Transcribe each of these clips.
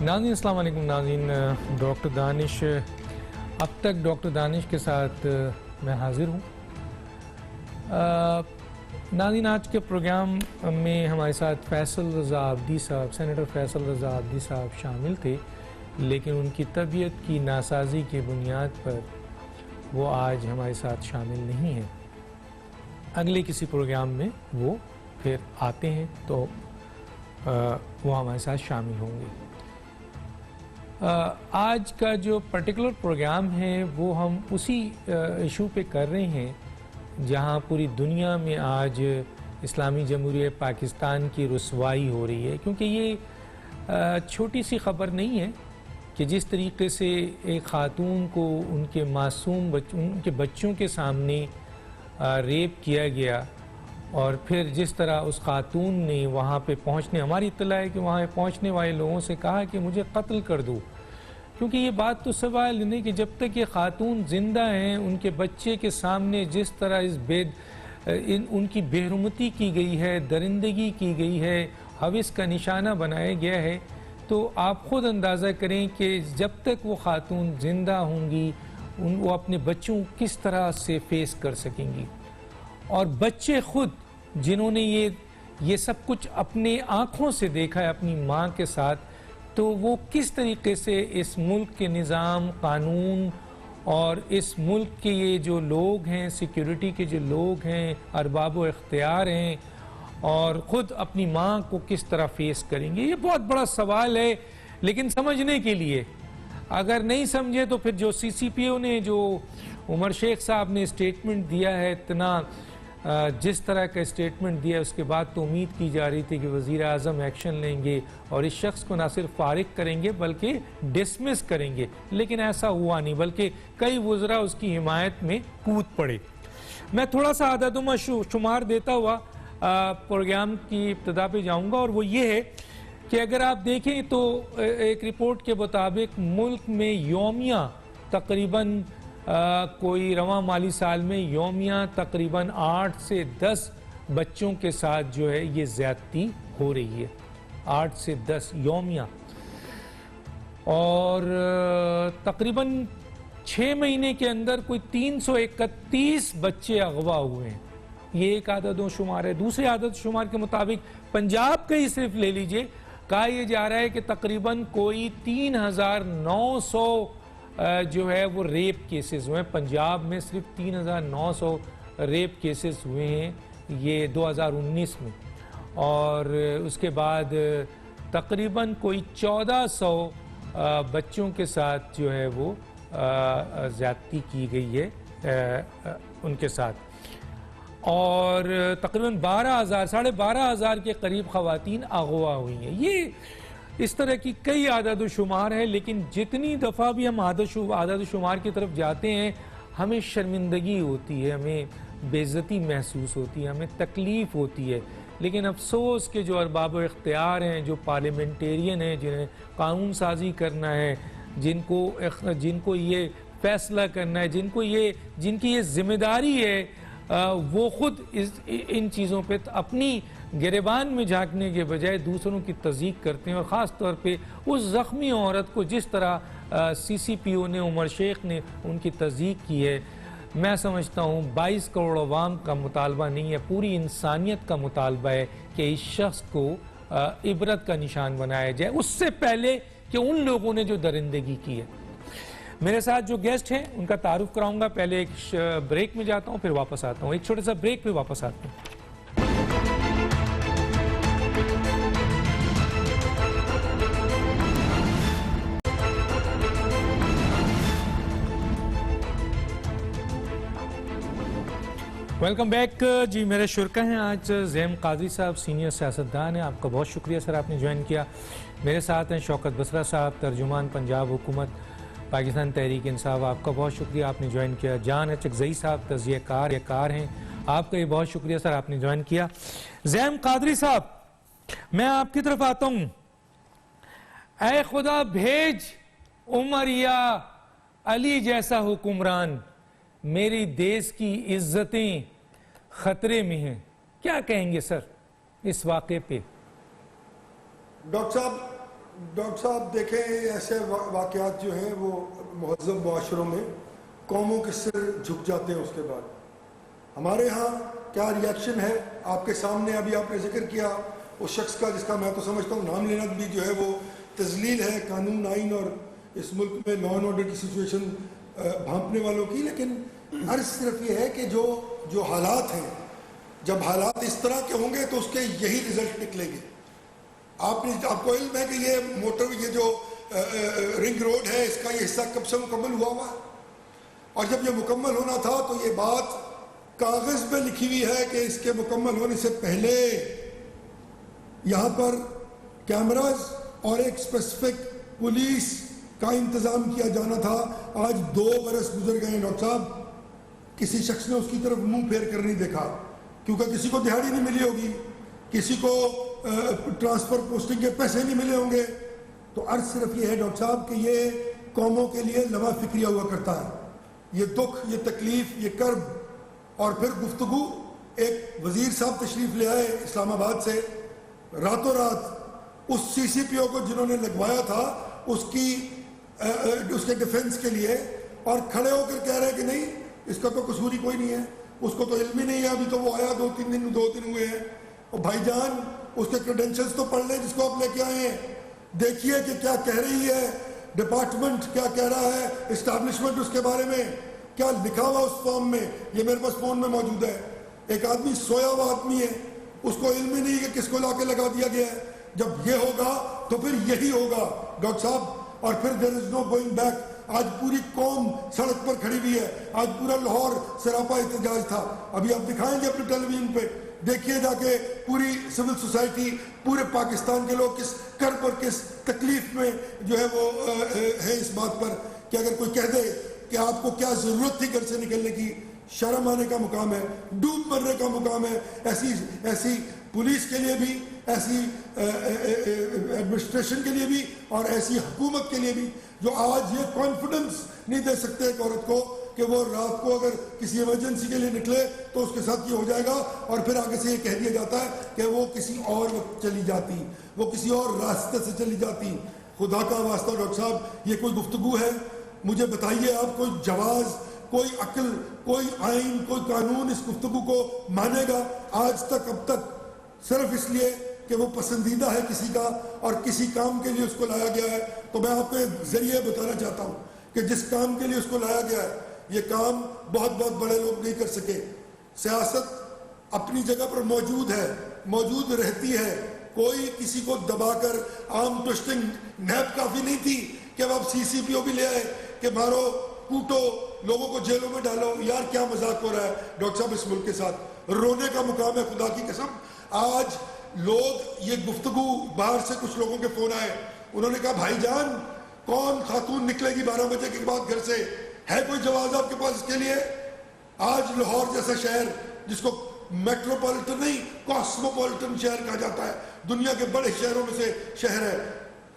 ناظرین السلام علیکم. ناظرین ڈاکٹر دانش اب تک ڈاکٹر دانش کے ساتھ میں حاضر ہوں. ناظرین آج کے پروگرام میں ہمارے ساتھ فیصل رضا عابدی صاحب سینیٹر فیصل رضا عابدی صاحب شامل تھے، لیکن ان کی طبیعت کی ناسازی کے بنیاد پر وہ آج ہمارے ساتھ شامل نہیں ہیں. اگلے کسی پروگرام میں وہ پھر آتے ہیں تو وہ ہمارے ساتھ شامل ہوں گے. آج کا جو پرٹیکولر پروگرام ہے وہ ہم اسی ایشو پہ کر رہے ہیں جہاں پوری دنیا میں آج اسلامی جمہوریہ پاکستان کی رسوائی ہو رہی ہے، کیونکہ یہ چھوٹی سی خبر نہیں ہے کہ جس طریقے سے ایک خاتون کو ان کے معصوم ان کے بچوں کے سامنے ریپ کیا گیا، اور پھر جس طرح اس خاتون نے وہاں پہ ہماری اطلاع ہے کہ وہاں پہنچنے والے لوگوں سے کہا کہ مجھے قتل کر دو، کیونکہ یہ بات تو سوال نہیں کہ جب تک یہ خاتون زندہ ہیں ان کے بچے کے سامنے جس طرح ان کی بےحرمتی کی گئی ہے، درندگی کی گئی ہے، ہوس کا نشانہ بنایا گیا ہے، تو آپ خود اندازہ کریں کہ جب تک وہ خاتون زندہ ہوں گی وہ اپنے بچوں کس طرح سے فیس کر سکیں گی. اور بچے خود جنہوں نے یہ سب کچھ اپنے آنکھوں سے دیکھا ہے اپنی ماں کے ساتھ، تو وہ کس طریقے سے اس ملک کے نظام قانون اور اس ملک کے یہ جو لوگ ہیں سیکیورٹی کے جو لوگ ہیں ارباب و اختیار ہیں اور خود اپنی ماں کو کس طرح فیس کریں گے. یہ بہت بڑا سوال ہے، لیکن سمجھنے کے لیے اگر نہیں سمجھے تو پھر جو سی پی او نے جو عمر شیخ صاحب نے اسٹیٹمنٹ دیا ہے، اتنا جس طرح کا اسٹیٹمنٹ دیا اس کے بعد تو امید کی جا رہی تھی کہ وزیر اعظم ایکشن لیں گے اور اس شخص کو نہ صرف فارغ کریں گے بلکہ ڈسمس کریں گے، لیکن ایسا ہوا نہیں، بلکہ کئی وزراء اس کی حمایت میں کود پڑے. میں تھوڑا سا عدد و شمار دیتا ہوا پروگرام کی ابتدا پہ جاؤں گا، اور وہ یہ ہے کہ اگر آپ دیکھیں تو ایک رپورٹ کے مطابق ملک میں یومیہ تقریباً کوئی رواں مالی سال میں یومیہ تقریباً 8 سے 10 بچوں کے ساتھ جو ہے یہ زیادتی ہو رہی ہے، 8 سے 10 یومیہ، اور تقریباً 6 مہینے کے اندر کوئی 331 بچے اغوا ہوئے ہیں. یہ ایک عدد و شمار ہے. دوسرے عدد و شمار کے مطابق پنجاب کا ہی صرف لے لیجئے، کہا یہ جا رہا ہے کہ تقریباً کوئی 3900 جو ہے وہ ریپ کیسز ہوئے ہیں. پنجاب میں صرف 3900 ریپ کیسز ہوئے ہیں یہ 2019 میں، اور اس کے بعد تقریباً کوئی 1400 بچوں کے ساتھ جو ہے وہ زیادتی کی گئی ہے ان کے ساتھ، اور تقریباً 12,000 کے قریب خواتین اغوا ہوئی ہیں. یہ اس طرح کی کئی عدد و شمار ہے، لیکن جتنی دفعہ بھی ہم عدد و شمار کی طرف جاتے ہیں ہمیں شرمندگی ہوتی ہے، ہمیں بے عزتی محسوس ہوتی ہے، ہمیں تکلیف ہوتی ہے. لیکن افسوس کہ جو ارباب و اختیار ہیں، جو پارلیمنٹیرین ہیں، جنہیں قانون سازی کرنا ہے، جن کو یہ فیصلہ کرنا ہے، جن کی یہ ذمہ داری ہے، وہ خود ان چیزوں پہ اپنی گریبان میں جھانکنے کے بجائے دوسروں کی تضییق کرتے ہیں. اور خاص طور پہ اس زخمی عورت کو جس طرح سی پی او نے عمر شیخ نے ان کی تضییق کی ہے، میں سمجھتا ہوں 22 کروڑ عوام کا مطالبہ نہیں ہے، پوری انسانیت کا مطالبہ ہے کہ اس شخص کو عبرت کا نشان بنایا جائے، اس سے پہلے کہ ان لوگوں نے جو درندگی کی ہے. میرے ساتھ جو گیسٹ ہیں ان کا تعارف کراؤں گا. پہلے ایک بریک میں جاتا ہوں، پھر واپس آتا ہوں. ایک چھوٹے سا بریک پہ واپس آتا ہوں. ویلکم بیک جی. میرے شرکا ہیں آج زیم قادری صاحب، سینئر سیاستدان ہیں. آپ کا بہت شکریہ سر، آپ نے جوائن کیا. میرے ساتھ ہیں شوکت بسرا صاحب، ترجمان پنجاب حکومت پاکستان تحریک انصاف. آپ کا بہت شکریہ، آپ نے جوائن کیا. جان اچکزئی صاحب تجزیہ کار ہیں. آپ کا یہ بہت شکریہ سر، آپ نے جوائن کیا. زیم قادری صاحب، میں آپ کی طرف آتا ہوں. اے خدا بھیج عمر یا علی جیسا حکمران، میری دیس کی عزتیں خطرے میں ہیں. کیا کہیں گے سر اس واقعے پہ؟ ڈاکٹر صاحب ڈاکٹر صاحب دیکھیں ایسے واقعات جو ہیں وہ مہذب معاشروں میں قوموں کے سر جھک جاتے ہیں. اس کے بعد ہمارے ہاں کیا ریاکشن ہے آپ کے سامنے. ابھی آپ نے ذکر کیا اس شخص کا جس کا میں تو سمجھتا ہوں نام لینا بھی جو ہے وہ تذلیل ہے قانون آئین اور اس ملک میں لا اینڈ آرڈر کی سچویشن بھانپنے والوں کی. لیکن عرض صرف یہ ہے کہ جو حالات ہیں جب حالات اس طرح کے ہوں گے تو اس کے یہی رزلٹ نکلیں گے. آپ کو علم ہے کہ یہ جو رنگ روڈ ہے اس کا یہ حصہ کب سے مکمل ہوا اور جب یہ مکمل ہونا تھا تو یہ بات کاغذ پہ لکھی ہوئی ہے کہ اس کے مکمل ہونے سے پہلے یہاں پر کیمراز اور ایک اسپیسیفک پولیس کا انتظام کیا جانا تھا. آج 2 برس گزر گئے ڈاکٹر صاحب, کسی شخص نے اس کی طرف منہ پھیر کر نہیں دیکھا کیونکہ کسی کو دہاڑی نہیں ملی ہوگی, کسی کو ٹرانسفر پوسٹنگ کے پیسے نہیں ملے ہوں گے. تو عرض صرف یہ ہے ڈاکٹر صاحب کہ یہ قوموں کے لیے لمحہ فکریہ ہوا کرتا ہے. یہ دکھ, یہ تکلیف, یہ کرب اور پھر گفتگو. ایک وزیر صاحب تشریف لے آئے اسلام آباد سے, راتوں رات اس سی سی پی او کو جنہوں نے لگوایا تھا اس کے ڈیفنس کے لیے, اور کھڑے ہو کر کہہ رہے کہ نہیں اس کا تو قصور ہی کوئی نہیں ہے, اس کو تو علم ہی نہیں ہے, ابھی تو وہ آیا 2-3 دن ہوئے ہیں. اور بھائی جان اس کے کریڈنشلز تو پڑھ لیں جس کو آپ لے کے آئے ہیں, دیکھیے کہ کیا کہہ رہی ہے ڈپارٹمنٹ, کیا کہہ رہا ہے اسٹیبلشمنٹ, اس کے بارے میں کیا لکھا ہوا اس فارم میں. یہ میرے پاس فون میں موجود ہے. ایک آدمی سویا ہوا آدمی ہے, اس کو علم ہی نہیں کہ کس کو لا کے لگا دیا گیا ہے. جب یہ ہوگا تو پھر یہی ہوگا ڈاکٹر صاحب, اور پھر there is no going back. آج پوری قوم سڑک پر کھڑی ہوئی ہے, آج پورا لاہور سراپا احتجاج تھا. ابھی آپ دکھائیں گے اپنے ٹیلی ویژن پہ, دیکھیے جا کے پوری سول سوسائٹی, پورے پاکستان کے لوگ کس کرب اور کس تکلیف میں جو ہے وہ ہے اس بات پر کہ اگر کوئی کہہ دے کہ آپ کو کیا ضرورت تھی گھر سے نکلنے کی. شرم آنے کا مقام ہے, ڈوب مرنے کا مقام ہے. ایسی پولیس کے لیے بھی, ایسی ایڈمنسٹریشن کے لیے بھی, اور ایسی حکومت کے لیے بھی جو آج یہ کانفیڈنس نہیں دے سکتے ایک عورت کو کہ وہ رات کو اگر کسی ایمرجنسی کے لیے نکلے تو اس کے ساتھ یہ ہو جائے گا, اور پھر آگے سے یہ کہہ دیا جاتا ہے کہ وہ کسی اور وقت چلی جاتی, وہ کسی اور راستے سے چلی جاتی. خدا کا واسطہ ڈاکٹر صاحب یہ کوئی گفتگو ہے؟ مجھے بتائیے آپ, کوئی جواز, کوئی عقل, کوئی آئین, کوئی قانون اس گفتگو کو مانے گا آج تک, اب تک, صرف اس لیے کہ وہ پسندیدہ ہے کسی کا اور کسی کام کے لیے اس کو لایا گیا ہے. تو میں آپ کو ایک ذریعے بتانا چاہتا ہوں کہ جس کام کے لیے اس کو لایا گیا ہے یہ کام بہت بڑے لوگ نہیں کر سکے. سیاست اپنی جگہ پر موجود ہے, موجود رہتی ہے. کوئی کسی کو دبا کر عام ٹوسٹنگ نیب کافی نہیں تھی کہ اب آپ سی سی پی او بھی لے آئے کہ مارو کوٹو, لوگوں کو جیلوں میں ڈالو. یار کیا مذاق ہو رہا ہے ڈاکٹر صاحب, اس ملک کے ساتھ رونے کا مقام ہے خدا کی قسم. آج لوگ یہ گفتگو, باہر سے کچھ لوگوں کے فون آئے, انہوں نے کہا بھائی جان کون خاتون نکلے گی 12 بجے کے بعد گھر سے, ہے کوئی جواز آپ کے پاس اس کے لیے؟ آج لاہور جیسا شہر جس کو میٹروپولیٹن نہیں کاسموپولیٹن شہر کہا جاتا ہے, دنیا کے بڑے شہروں میں سے شہر ہے,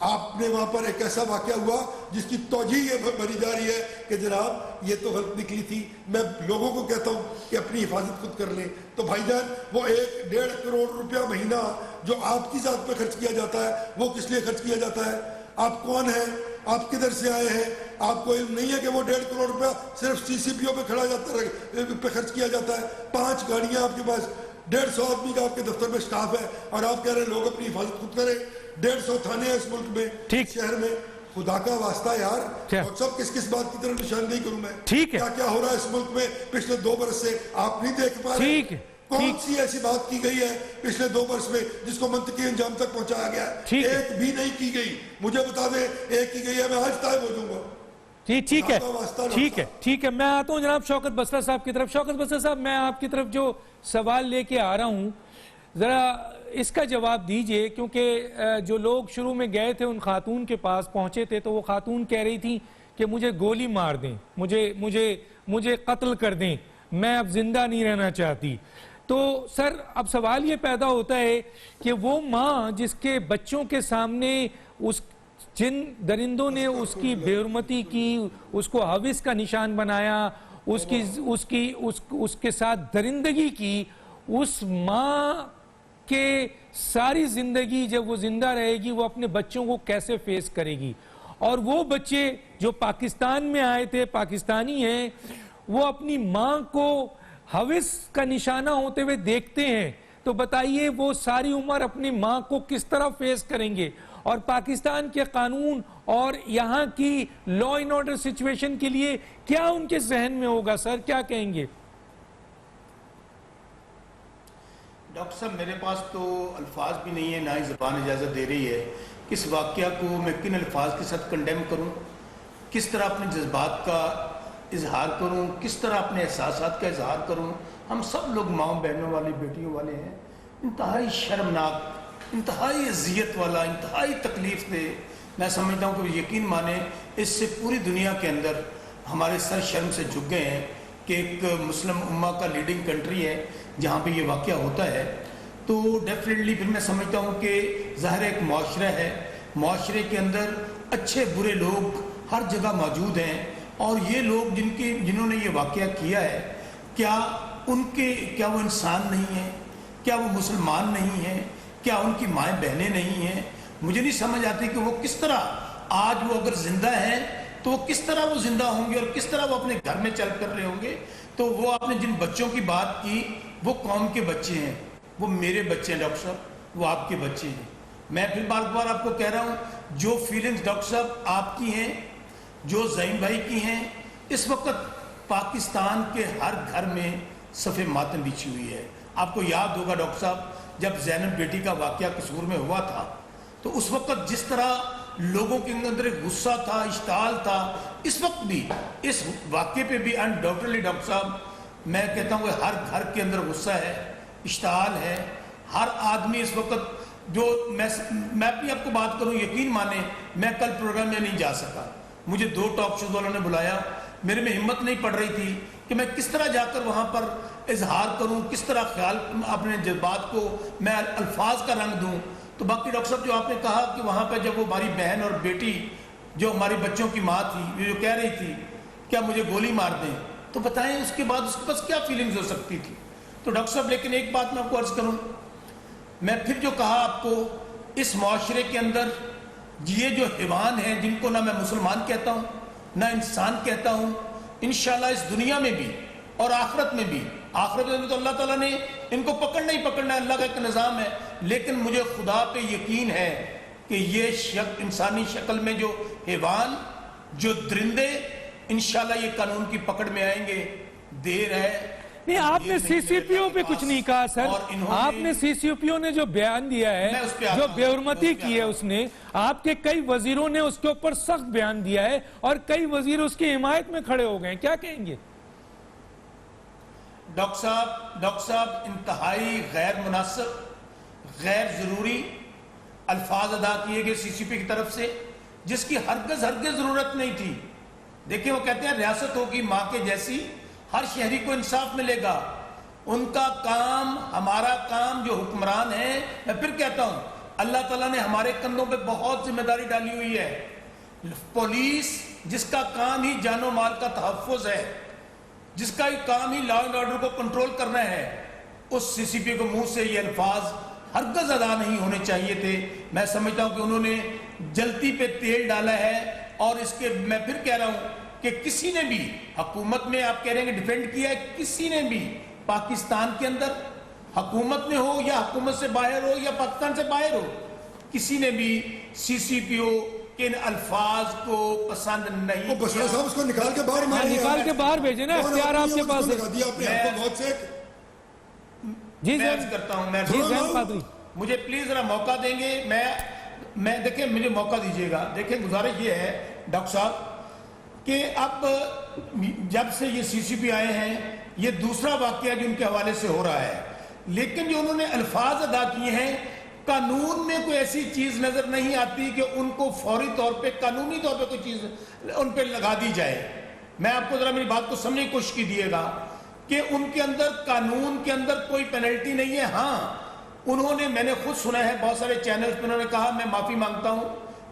آپ نے وہاں پر ایک ایسا واقعہ ہوا جس کی توجیہ یہ بھری جا رہی ہے کہ جناب یہ تو غلط نکلی تھی. میں لوگوں کو کہتا ہوں کہ اپنی حفاظت خود کر لیں. تو بھائی جان وہ 1-1.5 کروڑ روپیہ مہینہ جو آپ کی ذات پہ خرچ کیا جاتا ہے وہ کس لیے خرچ کیا جاتا ہے؟ آپ کون ہیں, آپ کدھر سے آئے ہیں؟ آپ کو علم نہیں ہے کہ وہ 1.5 کروڑ روپیہ صرف سی سی پی او پہ کھڑا جاتا ہے, پہ خرچ کیا جاتا ہے. 5 گاڑیاں آپ کے پاس, 150 آدمی کا آپ کے دفتر میں سٹاف ہے, اور آپ کہہ رہے ہیں لوگ اپنی حفاظت خود کریں. 150 تھانے ہیں اس ملک میں, شہر میں. خدا کا واسطہ یار, اور سب کس بات کی طرف نشاندہی کروں میں, کیا ہو رہا ہے اس ملک میں پچھلے 2 برس سے آپ نہیں دیکھ پا رہے؟ کون سی ایسی بات کی گئی ہے پچھلے 2 برس میں جس کو منطقی انجام تک پہنچایا گیا ہے؟ ایک بھی نہیں کی گئی. مجھے بتا دیں ایک کی گئی ہے, میں آج طائب ہو جاؤں گا. ٹھیک ہے, میں آتا ہوں جناب شوکت بسرا صاحب کی طرف. شوکت بسرا صاحب, میں آپ کی طرف جو سوال لے کے آ رہا ہوں ذرا اس کا جواب دیجئے, کیونکہ جو لوگ شروع میں گئے تھے ان خاتون کے پاس پہنچے تھے تو وہ خاتون کہہ رہی تھی کہ مجھے گولی مار دیں, مجھے قتل کر دیں, میں اب زندہ نہیں رہنا چاہتی. تو سر اب سوال یہ پیدا ہوتا ہے کہ وہ ماں جس کے بچوں کے سامنے جن درندوں نے اس کی بے حرمتی کی, اس کو حوث کا نشان بنایا, اس کے ساتھ درندگی کی, اس ماں کہ ساری زندگی جب وہ زندہ رہے گی وہ اپنے بچوں کو کیسے فیس کرے گی. اور وہ بچے جو پاکستان میں آئے تھے، پاکستانی ہیں، وہ اپنی ماں کو ہوس کا نشانہ ہوتے ہوئے دیکھتے ہیں، تو بتائیے وہ ساری عمر اپنی ماں کو کس طرح فیس کریں گے. اور پاکستان کے قانون اور یہاں کی لا اینڈ آرڈر سچویشن کے لیے کیا ان کے ذہن میں ہوگا؟ سر کیا کہیں گے؟ ڈاکٹر صاحب میرے پاس تو الفاظ بھی نہیں ہے، نہ ہی زبان اجازت دے رہی ہے. اس واقعہ کو میں کن الفاظ کے ساتھ کنڈیم کروں، کس طرح اپنے جذبات کا اظہار کروں، کس طرح اپنے احساسات کا اظہار کروں. ہم سب لوگ ماؤں بہنوں والے، بیٹیوں والے ہیں. انتہائی شرمناک، انتہائی اذیت والا، انتہائی تکلیف دہ. میں سمجھتا ہوں کہ یقین مانیں اس سے پوری دنیا کے اندر ہمارے سر شرم سے جھک گئے ہیں کہ ایک مسلم امہ کا لیڈنگ کنٹری ہے جہاں پہ یہ واقعہ ہوتا ہے. تو ڈیفینیٹلی پھر میں سمجھتا ہوں کہ ظاہر ایک معاشرہ ہے، معاشرے کے اندر اچھے برے لوگ ہر جگہ موجود ہیں. اور یہ لوگ جنہوں نے یہ واقعہ کیا ہے، کیا وہ انسان نہیں ہیں؟ کیا وہ مسلمان نہیں ہیں؟ کیا ان کی مائیں بہنیں نہیں ہیں؟ مجھے نہیں سمجھ آتی کہ وہ کس طرح آج وہ اگر زندہ ہیں تو وہ کس طرح وہ زندہ ہوں گے اور کس طرح وہ اپنے گھر میں چل کر رہے ہوں گے. تو وہ آپ نے جن بچوں کی بات کی وہ قوم کے بچے ہیں، وہ میرے بچے ہیں ڈاکٹر صاحب، وہ آپ کے بچے ہیں. میں پھر بار آپ کو کہہ رہا ہوں، جو فیلنگز ڈاکٹر صاحب آپ کی ہیں، جو زعیم بھائی کی ہیں، اس وقت پاکستان کے ہر گھر میں صف ماتم بچھی ہوئی ہے. آپ کو یاد ہوگا ڈاکٹر صاحب جب زینب بیٹی کا واقعہ قصور میں ہوا تھا تو اس وقت جس طرح لوگوں کے اندر ایک غصہ تھا، اشتعال تھا، اس وقت بھی اس واقعے پہ بھی انڈاؤٹلی ڈاکٹر صاحب میں کہتا ہوں کہ ہر گھر کے اندر غصہ ہے، اشتعال ہے. ہر آدمی اس وقت جو میں اپنی آپ کو بات کروں، یقین مانیں میں کل پروگرام میں نہیں جا سکا. مجھے 2 ٹاک شوز والوں نے بلایا، میرے میں ہمت نہیں پڑ رہی تھی کہ میں کس طرح جا کر وہاں پر اظہار کروں، کس طرح خیال اپنے جذبات کو میں الفاظ کا رنگ دوں. تو باقی ڈاکٹر صاحب جو آپ نے کہا کہ وہاں پہ جب وہ ہماری بہن اور بیٹی جو ہماری بچوں کی ماں تھی جو کہہ رہی تھی کیا مجھے گولی مار دیں، تو بتائیں اس کے بعد اس کے پاس کیا فیلنگز ہو سکتی تھی. تو ڈاکٹر صاحب لیکن ایک بات میں آپ کو عرض کروں، میں پھر جو کہا آپ کو، اس معاشرے کے اندر یہ جو حیوان ہیں جن کو نہ میں مسلمان کہتا ہوں نہ انسان کہتا ہوں، انشاءاللہ اس دنیا میں بھی اور آخرت میں بھی، آخرت میں تو اللہ تعالیٰ نے ان کو پکڑنا ہی پکڑنا ہے، اللہ کا ایک نظام ہے. لیکن مجھے خدا پہ یقین ہے کہ یہ انسانی شکل میں جو حیوان، جو درندے، انشاءاللہ یہ قانون کی پکڑ میں آئیں گے. دیر ہے نہیں، آپ نے سی سی پی او پہ کچھ نہیں کہا سر. آپ نے سی سی پی او نے جو بیان دیا ہے، جو بے حرمتی کی ہے اس نے، آپ کے کئی وزیروں نے اس کے اوپر سخت بیان دیا ہے اور کئی وزیر اس کی حمایت میں کھڑے ہو گئے. کیا کہیں گے؟ ڈاکٹر صاحب انتہائی غیر مناسب، غیر ضروری الفاظ ادا کیے گئے سی سی پی کی طرف سے، جس کی ہرگز ضرورت نہیں تھی. دیکھیں وہ کہتے ہیں ریاست ہوگی ماں کے جیسی، ہر شہری کو انصاف ملے گا. ان کا کام، ہمارا کام جو حکمران ہیں، میں پھر کہتا ہوں اللہ تعالیٰ نے ہمارے کندھوں پہ بہت ذمہ داری ڈالی ہوئی ہے. پولیس جس کا کام ہی جان و مال کا تحفظ ہے، جس کا کام ہی لا اینڈ آرڈر کو کنٹرول کرنا ہے، اس سی سی پی کو منہ سے یہ الفاظ ہرگز ادا نہیں ہونے چاہیے تھے. میں سمجھتا ہوں کہ انہوں نے جلتی پہ تیل ڈالا ہے. اور اس کے میں پھر کہہ رہا ہوں کہ کسی نے بھی حکومت میں، آپ کہہ رہے ہیں کہ ڈیفینڈ کیا ہے، کسی نے بھی پاکستان کے اندر حکومت میں ہو یا حکومت سے باہر ہو یا پاکستان سے باہر ہو، کسی نے بھی سی سی پی او کے ان الفاظ کو پسند نہیں کیا. صاحب اس کو نکال کے باہر نکال کے باہر بھیجیں نا، اختیار آپ کے پاس ہے. جی میں عرض کرتا ہوں، مجھے پلیز ذرا موقع دیں گے. میں دیکھیں مجھے موقع دیجیے گا. دیکھیں گزارش یہ ہے ڈاکٹر صاحب کہ اب جب سے یہ سی سی پی آئے ہیں، یہ دوسرا واقعہ جو ان کے حوالے سے ہو رہا ہے، لیکن جو انہوں نے الفاظ ادا کیے ہیں، قانون میں کوئی ایسی چیز نظر نہیں آتی کہ ان کو فوری طور پہ، قانونی طور پہ کوئی چیز ان پہ لگا دی جائے. میں آپ کو ذرا میری بات کو سمجھنے کی کوشش کیجیے گا کہ ان کے اندر قانون کے اندر کوئی پینلٹی نہیں ہے. ہاں انہوں نے، میں نے خود سنا ہے بہت سارے چینلز پہ انہوں نے کہا میں معافی مانگتا ہوں،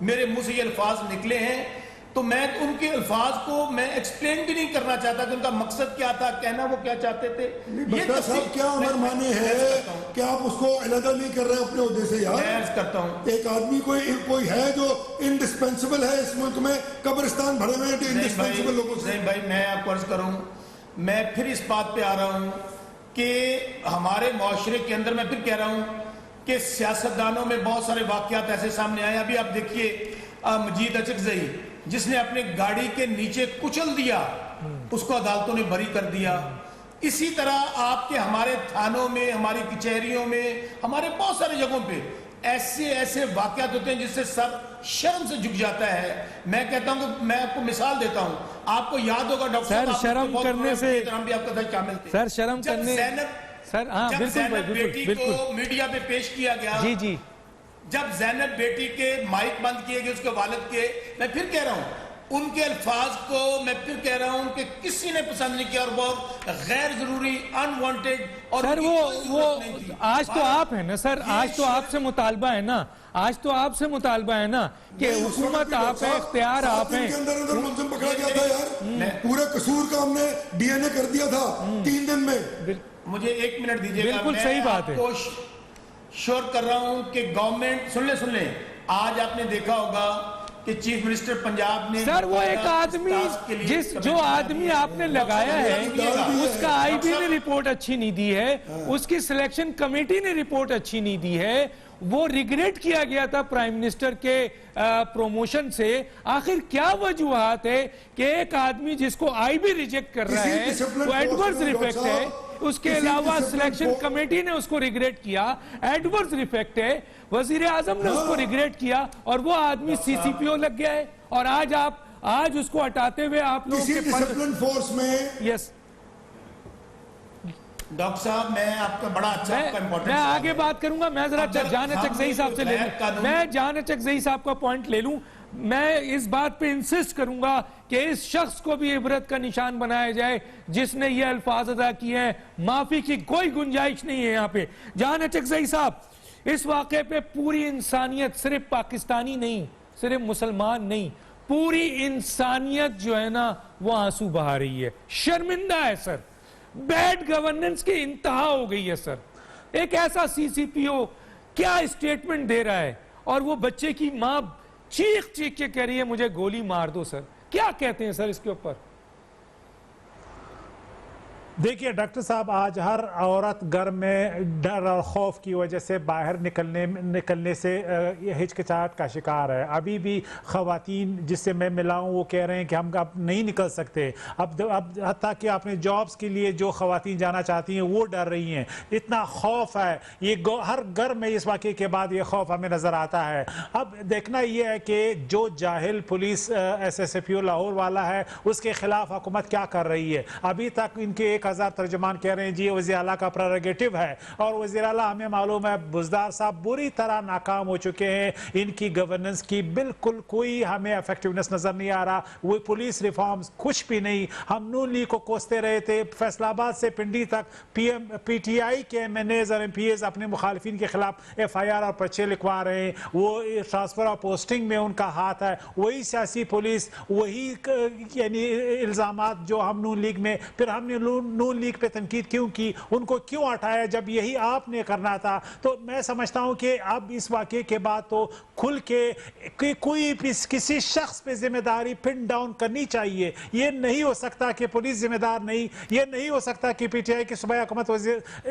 میرے منہ سے یہ الفاظ نکلے ہیں تو میں ان کے الفاظ کو میں ایکسپلین بھی نہیں کرنا چاہتا کہ ان کا مقصد کیا تھا, کہنا وہ کیا چاہتے تھے. بٹا صاحب کیا عمر مانے ہے کہ آپ اس کو علیحدہ نہیں کر رہے اپنے عہدے سے؟ یار میں عرض کرتا ہوں, ایک آدمی کوئی ہے جو انڈسپینسبل ہے اس ملک میں, قبرستان بھرے ہوئے ہیں انڈسپینسبل لوگوں سے. نہیں بھائی, میں آپ کو عرض کروں, میں پھر اس بات پہ آ رہا ہوں کہ ہمارے معاشرے کے اندر, میں پھر کہہ رہا ہوں کہ سیاستدانوں میں بہت سارے واقعات ایسے سامنے آئے. ابھی آپ دیکھیے مجید اچکزئی جس نے اپنے گاڑی کے نیچے کچل دیا, اس کو عدالتوں نے بری کر دیا. اسی طرح آپ کے ہمارے تھانوں میں, ہماری کچہریوں میں, ہمارے بہت سارے جگہوں پہ ایسے واقعات ہوتے ہیں جس سے سر شرم سے جھک جاتا ہے. میں کہتا ہوں کہ میں آپ کو مثال دیتا ہوں, آپ کو یاد ہوگا ڈاکٹر صاحب, سر شرم کرنے سے, ہم بھی آپ کے ساتھ شامل تھے. سر شرم کرنے, سر ہاں جب بالکل زینب بیٹی کو میڈیا پہ پیش کیا گیا, جی جی, جب زینب بیٹی کے مائک بند کیے گئے اس کے والد کے, میں پھر کہہ رہا ہوں ان کے الفاظ کو میں پھر کہہ رہا ہوں کہ کسی نے پسند نہیں کیا, اور بہت غیر ضروری انوانٹیڈ. اور سر وہ آج تو آپ ہیں نا سر, آج تو آپ سے مطالبہ ہے نا, آج تو آپ سے مطالبہ ہے نا کہ حکومت آپ ہے, اختیار آپ ہیں. ملزم پکڑا گیا تھا یار, پورے قصور کا ہم نے ڈی این اے کر دیا تھا 3 دن میں. مجھے 1 منٹ دیجیے گا, بالکل صحیح بات ہے. میں آپ کو شور کر رہا ہوں کہ گورنمنٹ, سن لیں, آج آپ نے دیکھا ہوگا کہ چیف منسٹر پنجاب نے, سر وہ ایک آدمی, جو آدمی آپ نے لگایا ہے اس کا آئی بی نے رپورٹ اچھی نہیں دی ہے, اس کی سلیکشن کمیٹی نے رپورٹ اچھی نہیں دی ہے, وہ ریگریٹ کیا گیا تھا پرائم منسٹر کے پروموشن سے. آخر کیا وجوہات ہے کہ ایک آدمی جس کو آئی بی ریجیکٹ کر رہا ہے وہ ایڈورس ریفیکٹ ہے, اس کے علاوہ سلیکشن کمیٹی نے اس کو ریگریٹ کیا, ایڈورس ریفیکٹ ہے, وزیر اعظم نے اس کو ریگریٹ کیا, اور وہ آدمی سی سی پی او لگ گیا ہے, اور آج اس کو ہٹاتے ہوئے آپ لوگوں کے ڈسپلن فورس میں. یس ڈاکٹر صاحب, میں آپ کا بڑا اچھا امپورٹنٹ, میں آگے بات کروں گا. میں ذرا جان اچکزئی صاحب سے لے لوں, میں جان اچکزئی صاحب کا پوائنٹ لے لوں. میں اس بات پہ انسسٹ کروں گا کہ اس شخص کو بھی عبرت کا نشان بنایا جائے جس نے یہ الفاظ ادا کیے ہیں. معافی کی کوئی گنجائش نہیں ہے یہاں پہ. جان اچکزئی صاحب, اس واقعے پہ پوری انسانیت, صرف پاکستانی نہیں, صرف مسلمان نہیں, پوری انسانیت جو ہے نا وہ آنسو بہا رہی ہے, شرمندہ ہے سر. بیڈ گورننس کی انتہا ہو گئی ہے سر. ایک ایسا سی سی پی او کیا اسٹیٹمنٹ دے رہا ہے, اور وہ بچے کی ماں چیخ کے کہہ رہی ہے مجھے گولی مار دو. سر کیا کہتے ہیں سر اس کے اوپر؟ دیکھیے ڈاکٹر صاحب, آج ہر عورت گھر میں ڈر اور خوف کی وجہ سے باہر نکلنے سے ہچکچاہٹ کا شکار ہے. ابھی بھی خواتین جس سے میں ملا ہوں وہ کہہ رہے ہیں کہ ہم اب نہیں نکل سکتے. اب حتیٰ کہ اپنے جابز کے لیے جو خواتین جانا چاہتی ہیں وہ ڈر رہی ہیں. اتنا خوف ہے, یہ ہر گھر میں اس واقعے کے بعد یہ خوف ہمیں نظر آتا ہے. اب دیکھنا یہ ہے کہ جو جاہل پولیس ایس ایس پی او لاہور والا ہے اس کے خلاف حکومت کیا کر رہی ہے. ابھی تک ان کے 1000 ترجمان کہہ رہے ہیں جی وزیر اعلیٰ کا پریروگیٹو ہے, اور وزیر اعلیٰ ہمیں معلوم ہے بزدار صاحب بری طرح ناکام ہو چکے ہیں. ان کی گورننس کی بالکل کوئی ہمیں ایفیکٹیونس نظر نہیں آ رہا. وہ پولیس ریفارمز کچھ بھی نہیں. ہم نون لیگ کو کوستے رہے تھے, فیصل آباد سے پنڈی تک پی ٹی آئی کے ایم این ایز اور ایم پی ایز اپنے مخالفین کے خلاف ایف آئی آر اور پرچے لکھوا رہے ہیں. وہ ٹرانسفر آف پوسٹنگ میں ان کا ہاتھ ہے. وہی سیاسی پولیس, وہی یعنی الزامات جو ہم نون لیگ میں, پھر ہم نے نون لیگ پہ تنقید کیوں کی, ان کو کیوں ہٹایا جب یہی آپ نے کرنا تھا. تو میں سمجھتا ہوں کہ اب اس واقعے کے بعد تو کھل کے کوئی کسی شخص پہ ذمہ داری پن ڈاؤن کرنی چاہیے. یہ نہیں ہو سکتا کہ پولیس ذمہ دار نہیں, یہ نہیں ہو سکتا کہ پی ٹی آئی کی صوبائی حکومت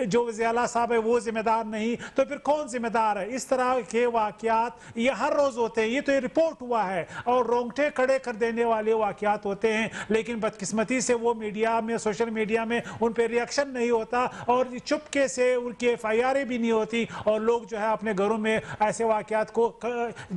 جو وزیر اعلیٰ صاحب ہے وہ ذمہ دار نہیں, تو پھر کون ذمہ دار ہے؟ اس طرح کے واقعات یہ ہر روز ہوتے ہیں. یہ تو رپورٹ ہوا ہے اور رونگٹے کھڑے کر دینے والے واقعات ہوتے ہیں, لیکن بدقسمتی سے وہ میڈیا میں, سوشل میڈیا میں ان پہ ریاکشن نہیں ہوتا, اور چپکے سے ان کی ایف آئی آریں بھی نہیں ہوتی, اور لوگ جو ہے اپنے گھروں میں ایسے واقعات کو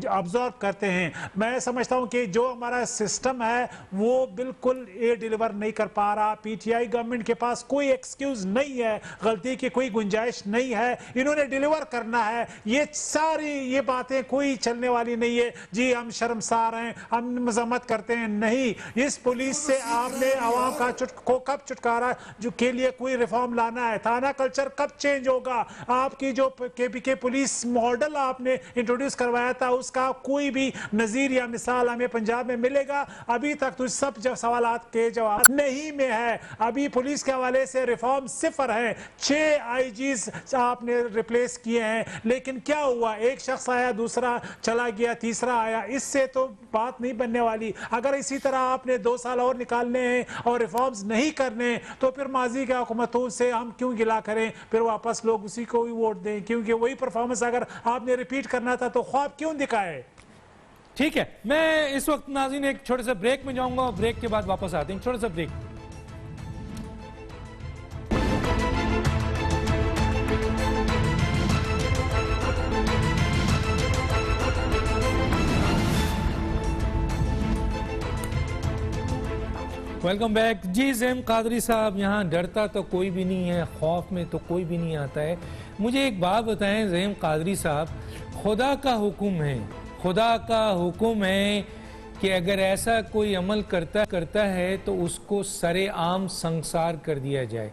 آبزرو کرتے ہیں. میں سمجھتا ہوں کہ جو ہمارا سسٹم ہے وہ بالکل یہ ڈیلیور نہیں کر پا رہا. پی ٹی آئی گورنمنٹ کے پاس کوئی ایکسکیوز نہیں ہے, غلطی کی کوئی گنجائش نہیں ہے. انہوں نے ڈیلیور کرنا ہے. یہ ساری یہ باتیں کوئی چلنے والی نہیں ہے جی ہم شرمسار ہیں, ہم مذمت کرتے ہیں. نہیں, اس پولیس سے آپ نے عوام کا کو کب چھٹکارا جو کے لیے کوئی ریفارم لانا ہے. تھانہ کلچر کب چینج ہوگا؟ آپ کی جو کے پولیس ماڈل آپ نے انٹروڈیوس کروایا تھا اس کا کوئی بھی نظیر یا مثال ہمیں پنجاب میں ملے گا؟ ابھی تک تو سب سوالات کے جواب نہیں میں ہے. ابھی پولیس کے حوالے سے ریفارم صفر ہے. 6 آئی جیز آپ نے ریپلیس کیے ہیں لیکن کیا ہوا؟ ایک شخص آیا، دوسرا چلا گیا، تیسرا آیا. اس سے تو بات نہیں بننے والی. اگر اسی طرح آپ نے 2 سال اور نکالنے ہیں اور ریفارمز نہیں کرنے تو پھر ماضی کے حکومتوں سے ہم کیوں گلا کریں؟ پھر واپس لوگ اسی کو ہی ووٹ دیں، کیونکہ وہی پرفارمنس اگر آپ نے ریپیٹ کرنا تھا تو خواب کیوں دکھائے؟ ٹھیک ہے، میں اس وقت ناظرین ایک چھوٹے سے بریک میں جاؤں گا، بریک کے بعد واپس آتے ہیں. چھوٹا سا بریک. Welcome back. جی زیم قادری صاحب، یہاں ڈرتا تو کوئی بھی نہیں ہے، خوف میں تو کوئی بھی نہیں آتا ہے. مجھے ایک بات بتائیں زیم قادری صاحب، خدا کا حکم ہے، خدا کا حکم ہے کہ اگر ایسا کوئی عمل کرتا ہے تو اس کو سر عام سنسار کر دیا جائے.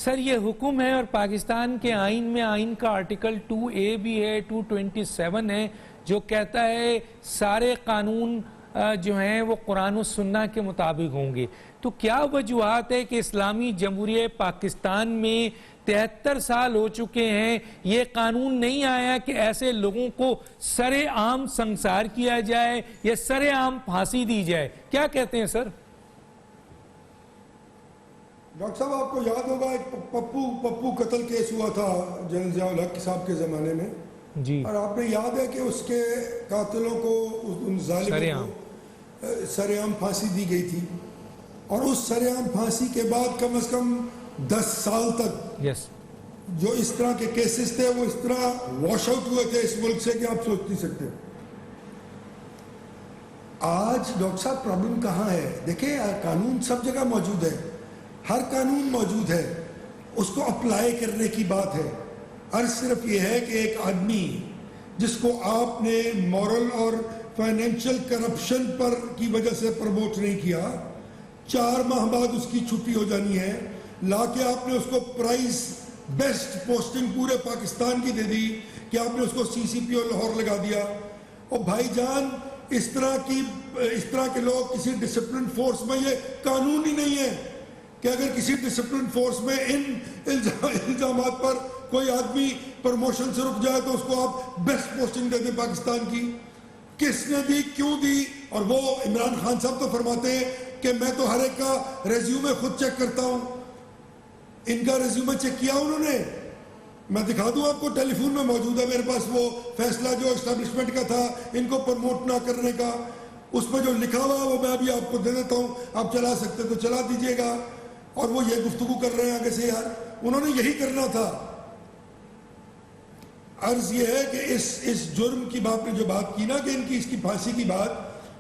سر یہ حکم ہے اور پاکستان کے آئین میں آئین کا آرٹیکل 2A بھی ہے، 227 ہے، جو کہتا ہے سارے قانون جو ہیں وہ قرآن و سنہ کے مطابق ہوں گے. تو کیا وجوہات ہے کہ اسلامی جمہوریہ پاکستان میں 73 سال ہو چکے ہیں، یہ قانون نہیں آیا کہ ایسے لوگوں کو سر عام سنسار کیا جائے یا سر عام پھانسی دی جائے؟ کیا کہتے ہیں سر؟ ڈاکٹر صاحب آپ کو یاد ہوگا ایک پپو قتل کیس ہوا تھا جنرل ضیاء الحق صاحب کے زمانے میں جی، اور آپ نے یاد ہے کہ اس کے قاتلوں کو ان ظالموں کو سر عام پھانسی دی گئی تھی، اور اس سر عام پھانسی کے بعد کم از کم 10 سال تک جو اس طرح کے کیسز تھے وہ اس طرح واش آؤٹ ہوئے تھے اس ملک سے کہ آپ سوچ نہیں سکتے. آج ڈاکٹر صاحب پرابلم کہاں ہے؟ دیکھیں قانون سب جگہ موجود ہے، ہر قانون موجود ہے، اس کو اپلائی کرنے کی بات ہے. عرض صرف یہ ہے کہ ایک آدمی جس کو آپ نے مورل اور فائنینشل کرپشن پر کی وجہ سے پروموٹ نہیں کیا، 4 ماہ بعد اس کی چھٹی ہو جانی ہے، لا کے آپ نے اس کو پرائز بیسٹ پوسٹنگ پورے پاکستان کی دے دی کہ آپ نے اس کو CCPO لاہور لگا دیا. اور بھائی جان اس طرح کے لوگ کسی ڈسپلن فورس میں، یہ قانون ہی نہیں ہے کہ اگر کسی ڈسپلن فورس میں ان الزامات پر کوئی آدمی پروموشن سے رک جائے تو اس کو آپ بیسٹ پوسٹنگ دے دیں پاکستان کی. کس نے دی، کیوں دی؟ اور وہ عمران خان صاحب تو فرماتے ہیں کہ میں تو ہر ایک کا ریزیومے خود چیک کرتا ہوں. ان کا ریزیومے چیک کیا انہوں نے؟ میں دکھا دوں آپ کو، ٹیلی فون میں موجود ہے میرے پاس وہ فیصلہ جو اسٹیبلشمنٹ کا تھا ان کو پروموٹ نہ کرنے کا. اس میں جو لکھا ہوا وہ میں ابھی آپ کو دے دیتا ہوں، آپ چلا سکتے تو چلا دیجئے گا. اور وہ یہ گفتگو کر رہے ہیں آگے سے، یار انہوں نے یہی کرنا تھا. عرض یہ ہے کہ اس جرم کی بات نے جو بات کی نا کہ ان کی اس کی پھانسی کی بات،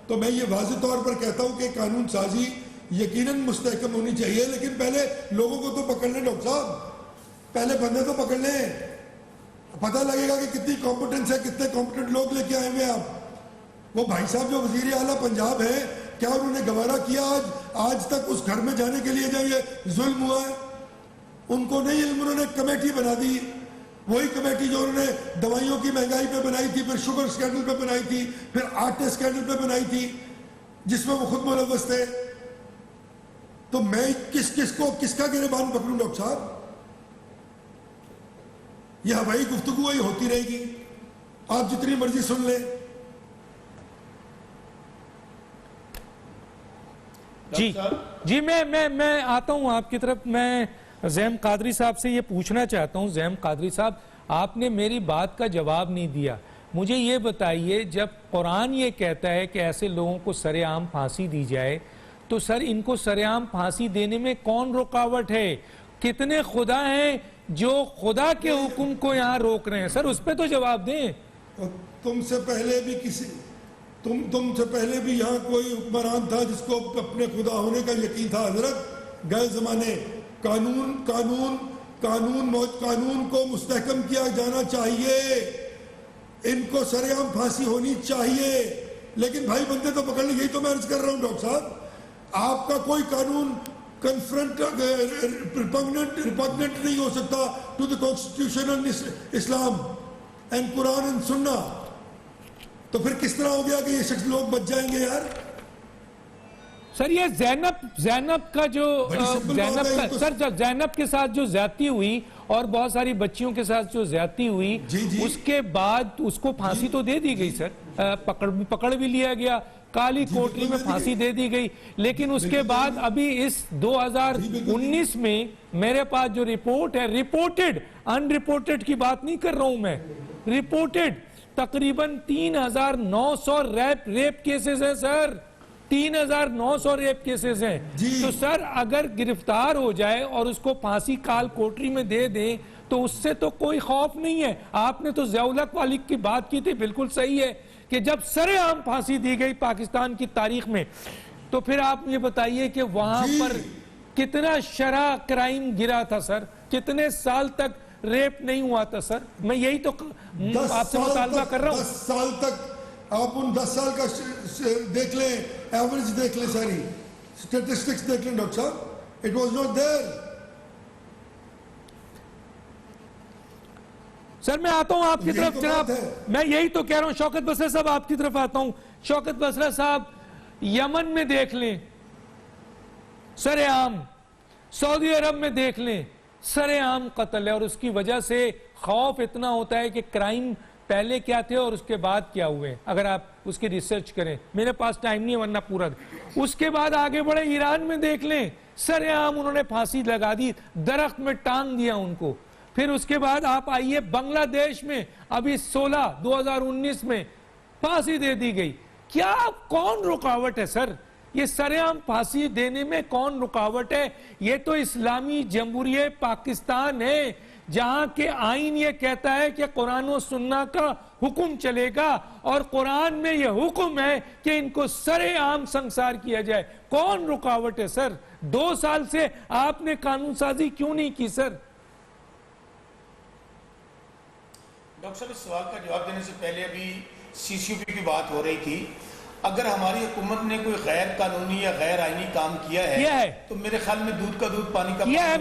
تو میں یہ واضح طور پر کہتا ہوں کہ قانون سازی یقیناً مستحکم ہونی چاہیے، لیکن پہلے لوگوں کو تو پکڑ لیں ڈاکٹر صاحب، پہلے بندے تو پکڑ لیں، پتہ لگے گا کہ کتنی کمپٹنس ہے، کتنے کمپٹنٹ لوگ لے کے آئے ہوئے آپ. وہ بھائی صاحب جو وزیر اعلیٰ پنجاب ہے، کیا انہوں نے گوارا کیا آج تک اس گھر میں جانے کے لیے جب یہ ظلم ہوا ہے؟ ان کو نہیں علم، انہوں نے کمیٹی بنا دی، وہی کمیٹی جو انہوں نے دوائیوں کی مہنگائی پہ بنائی تھی، پھر شوگر سکینڈل پہ بنائی تھی، پھر آٹے سکینڈل پہ بنائی تھی جس میں وہ خود ملوث تھے. تو میں کس کا گریبان پکڑوں ڈاکٹر صاحب؟ یہ ہوائی گفتگو ہی ہوتی رہے گی، آپ جتنی مرضی سن لیں. جی میں آتا ہوں آپ کی طرف. میں زیم قادری صاحب سے یہ پوچھنا چاہتا ہوں. زیم قادری صاحب، آپ نے میری بات کا جواب نہیں دیا. مجھے یہ بتائیے، جب قرآن یہ کہتا ہے کہ ایسے لوگوں کو سر عام پھانسی دی جائے، تو سر ان کو سر عام پھانسی دینے میں کون رکاوٹ ہے؟ کتنے خدا ہیں جو خدا کے حکم کو یہاں روک رہے ہیں؟ سر اس پہ تو جواب دیں. تم سے پہلے بھی یہاں کوئی حکمران تھا جس کو اپنے خدا ہونے کا یقین تھا. حضرت گئے زمانے قانون کو مستحکم کیا جانا چاہیے، ان کو سر عام پھانسی ہونی چاہیے، لیکن بھائی بندے تو پکڑ لیں. یہی تو میں عرض کر رہا ہوں ڈاکٹر صاحب، آپ کا کوئی repugnant نہیں ہو سکتا to the constitution and Islam and Quran and Sunnah. تو پھر کس طرح ہو گیا کہ یہ شخص لوگ بچ جائیں گے یار؟ سر یہ زینب کا جو زینب کے ساتھ جو زیادتی ہوئی اور بہت ساری بچیوں کے ساتھ جو زیادتی ہوئی اس کے بعد اس کو پھانسی تو دے دی گئی سر، پکڑ بھی لیا گیا، کالی کوٹری میں پھانسی دے دی گئی، لیکن اس کے بعد ابھی اس 2019 میں میرے پاس جو رپورٹ ہے، رپورٹڈ ان رپورٹڈ کی بات نہیں کر رہا ہوں میں، رپورٹڈ تقریباً 3900 ریپ کیسز ہیں سر، 3900 ریپ کیسز ہیں. تو سر اگر گرفتار ہو جائے اور اس کو پھانسی کال کوٹری میں دے دیں تو اس سے تو کوئی خوف نہیں ہے. آپ نے تو ضیاء الحق والی کی بات کی تھی، بالکل صحیح ہے کہ جب سر عام پھانسی دی گئی پاکستان کی تاریخ میں، تو پھر آپ مجھے بتائیے کہ وہاں پر کتنا شرح کرائم گرا تھا سر، کتنے سال تک ریپ نہیں ہوا تھا سر. میں یہی تو آپ سے مطالبہ کر رہا ہوں. 10 سال تک آپ ان 10 سال کا دیکھ لیں، ایوریج دیکھ لیں، ساری اسٹیٹسٹکس دیکھ لیں ڈاکٹر صاحب. It was not there. Sir میں آتا ہوں آپ کی طرف جناب، میں یہی تو کہہ رہا ہوں شوکت بصرہ صاحب آپ کی طرف آتا ہوں. شوکت بصرہ صاحب یمن میں دیکھ لیں سر عام، سعودی عرب میں دیکھ لیں سر عام قتل ہے، اور اس کی وجہ سے خوف اتنا ہوتا ہے کہ کرائم پہلے کیا تھے اور اس کے بعد کیا ہوئے، اگر آپ اس کی ریسرچ کریں. میرے پاس ٹائم نہیں ہے ورنہ پورا. اس کے بعد آگے بڑھے ایران میں دیکھ لیں سر عام انہوں نے پھانسی لگا دی، درخت میں ٹانگ دیا ان کو. پھر اس کے بعد آپ آئیے بنگلہ دیش میں ابھی 2019 میں پھانسی دے دی گئی. کیا کون رکاوٹ ہے سر؟ یہ سر عام پھانسی دینے میں کون رکاوٹ ہے؟ یہ تو اسلامی جمہوریہ پاکستان ہے جہاں کے آئین یہ کہتا ہے کہ قرآن و سنہ کا حکم چلے گا، اور قرآن میں یہ حکم ہے کہ ان کو سر عام سنسار کیا جائے. کون رکاوٹ ہے سر؟ 2 سال سے آپ نے قانون سازی کیوں نہیں کی سر؟ ڈاکٹر صاحب اس سوال کا جواب دینے سے پہلے ابھی سی سی پی کی بات ہو رہی تھی. اگر ہماری حکومت نے کوئی غیر قانونی یا غیر آئینی کام کیا ہے تو میرے خیال میں دودھ کا دودھ پانی کا کیا ہے.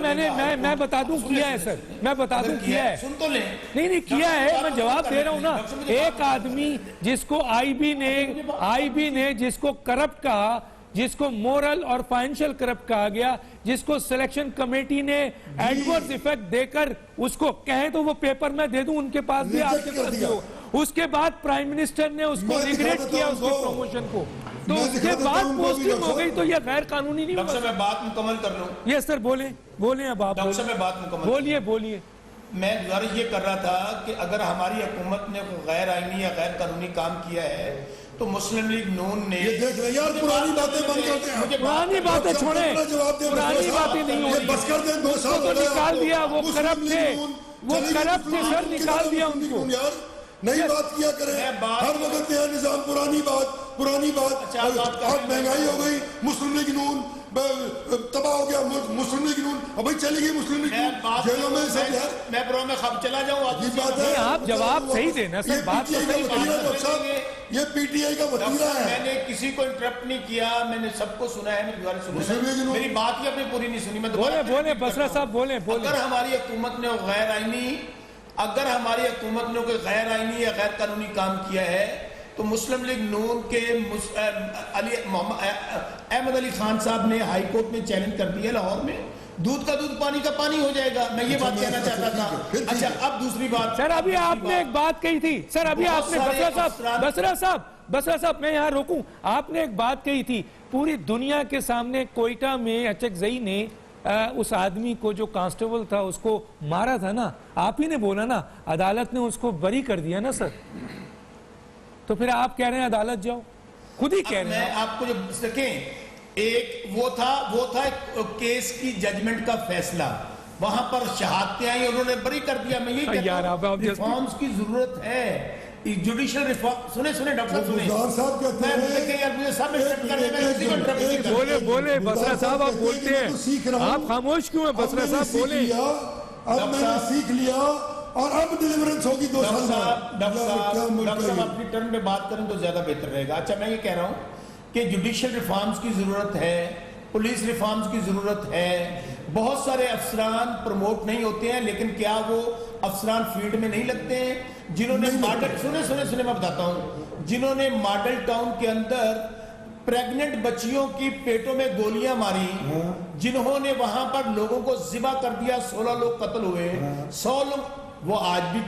میں بتا دوں کیا ہے سر، میں بتا دوں کیا ہے. سن تو لیں. نہیں کیا ہے، میں جواب دے رہا ہوں نا. ایک آدمی جس کو آئی بی نے جس کو کرپٹ کہا، جس کو مورل اور فائنینشل کرپٹ کہا گیا، جس کو سلیکشن کمیٹی نے ایڈورس ایفیکٹ دے کر اس کو کہیں تو وہ پیپر میں دے دوں ان کے پاس بھی آپ کے پاس بھی ہو. اس کے بعد پرائم منسٹر نے اس کو ریگریٹ کیا اس کے پروموشن کو، تو اس کے بعد پوسٹنگ ہو گئی. تو یہ غیر قانونی نہیں ڈاکٹر صاحب میں بات مکمل کر لوں. یس سر بولیں اب آپ ڈاکٹر صاحب میں بات مکمل بولیے. میں گزارش یہ کر رہا تھا کہ اگر ہماری حکومت نے کوئی غیر آئینی یا غیر قانونی کام کیا ہے تو مسلم لیگ نون نے پرانی باتیں بند کرتے ہیں، پرانی باتیں چھوڑیں، پرانی باتیں نہیں ہو رہی، بس کر دیں. 2 سال تو نکال دیا، وہ کرپٹ تھے سر، نکال دیا ان کو. نئی بات کیا کریں ہر وقت نیا نظام، پرانی بات. آج مہنگائی ہو گئی، مسلم لیگ نون تباہ ہو گیا، مسلم لیگ نون ابھی چلی گئی، مسلم لیگ نون جیلوں میں سب یار. میں پرو میں خب چلا جاؤں. آپ جواب صحیح دینا سر، بات تو صحیح. یہ پی ٹی آئی کا وطیرہ ہے. میں نے کسی کو انٹرپٹ نہیں کیا، میں نے سب کو سنا ہے. میری بات ہی اپنی پوری نہیں سنی. میں بولیں بصرہ صاحب بولیں. اگر ہماری حکومت نے کوئی غیر آئینی یا غیر قانونی کام کیا ہے تو مسلم لیگ نون کے احمد علی خان صاحب نے ہائی کورٹ میں چیلنج کر دیا لاہور میں، دودھ کا دودھ پانی کا پانی ہو جائے گا. میں یہ بات کہنا چاہتا تھا. اچھا اب دوسری بات سر، ابھی آپ نے ایک بات کہی تھی سر، ابھی آپ نے بصرہ صاحب میں یہاں روکوں. آپ نے ایک بات کہی تھی پوری دنیا کے سامنے کوئٹہ میں اچکزئی نے اس آدمی کو جو کانسٹیبل تھا اس کو مارا تھا نا، آپ ہی نے بولا نا عدالت نے اس کو بری کر دیا نا سر. تو پھر آپ کہہ رہے ہیں عدالت جاؤ، خود ہی کہہ رہے ہیں. میں آپ کو جب سکیں ایک وہ تھا کیس کی ججمنٹ کا فیصلہ، وہاں پر شہادتیں آئیں، انہوں نے بری کر دیا. میں یہ کہتا ہوں ریفارمز کی ضرورت ہے، جوڈیشل ریفارم. سنیں ڈاکٹر صاحب بولے بصرہ صاحب، آپ بولتے ہیں، آپ خاموش کیوں ہیں بصرہ صاحب؟ بولیں. اب میں نے سیکھ لیا اور اب ڈیلیورنس ہوگی 2 سال میں. ڈاکٹر صاحب اپنی ٹرن میں بات کریں تو زیادہ بہتر رہے گا. اچھا میں یہ کہہ رہا ہوں کہ جوڈیشل ریفارمز کی ضرورت ہے، پولیس ریفارمز کی ضرورت ہے. بہت سارے افسران پروموٹ نہیں ہوتے ہیں, لیکن کیا وہ افسران فیلڈ میں نہیں لگتے ہیں؟ جنہوں نے ماڈل سنے میں بتاتا ہوں, جنہوں نے ماڈل ٹاؤن کے اندر پریگننٹ بچیوں کی پیٹوں میں گولیاں ماری, جنہوں نے وہاں پر لوگوں کو ذبح کر دیا, 16 لوگ قتل ہوئے, 100 لوگ وہ آج بھی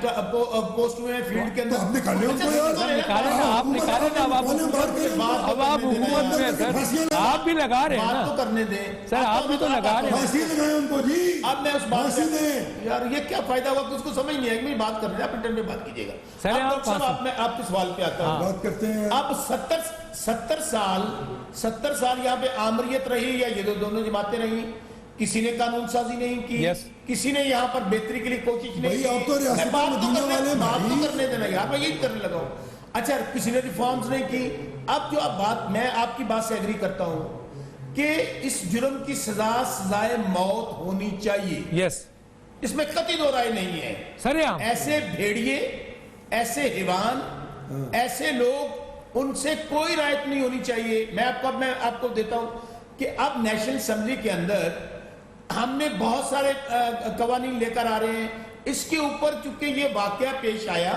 پوسٹ ہوئے ہیں فیلڈ کے اندر. آپ نکالے ان کو یار, آپ نکالے نا, اب آپ حکومت میں سر آپ بھی لگا رہے ہیں بات تو نا کرنے دیں سر, آپ بھی تو لگا رہے ہیں. پھانسی لگائیں ان کو جی, اب میں اس بات پھانسی دیں. یار یہ کیا فائدہ ہوا کہ اس کو سمجھ نہیں ہے کہ بات کر رہے ہیں, آپ انٹرنیٹ پہ بات کیجیے گا. سر اب آپ ڈاکٹر صاحب میں آپ کے سوال پہ آتا ہوں. بات کرتے ہیں. اب 70 سال یہاں پہ آمریت رہی, یا یہ دونوں جماعتیں رہی, کسی نے قانون سازی نہیں کی, کسی نے یہاں پر بہتری کے لیے کوشش نہیں کی. آپ تو ریاست مدینہ والے بات تو کرنے دینا یار, میں یہی کرنے لگا ہوں. اچھا کسی نے ریفارمز نہیں کی. اب جو بات میں آپ کی بات سے ایگری کرتا ہوں کہ اس جرم کی سزائے موت ہونی چاہیے, یس, اس میں قطعی دو رائے نہیں ہے. سر ایسے بھیڑیے, ایسے حیوان, ایسے لوگ, ان سے کوئی رعایت نہیں ہونی چاہیے. میں آپ کو دیتا ہوں کہ اب نیشنل اسمبلی کے اندر ہم نے بہت سارے قوانین لے کر آ رہے ہیں. اس کے اوپر چونکہ یہ واقعہ پیش آیا,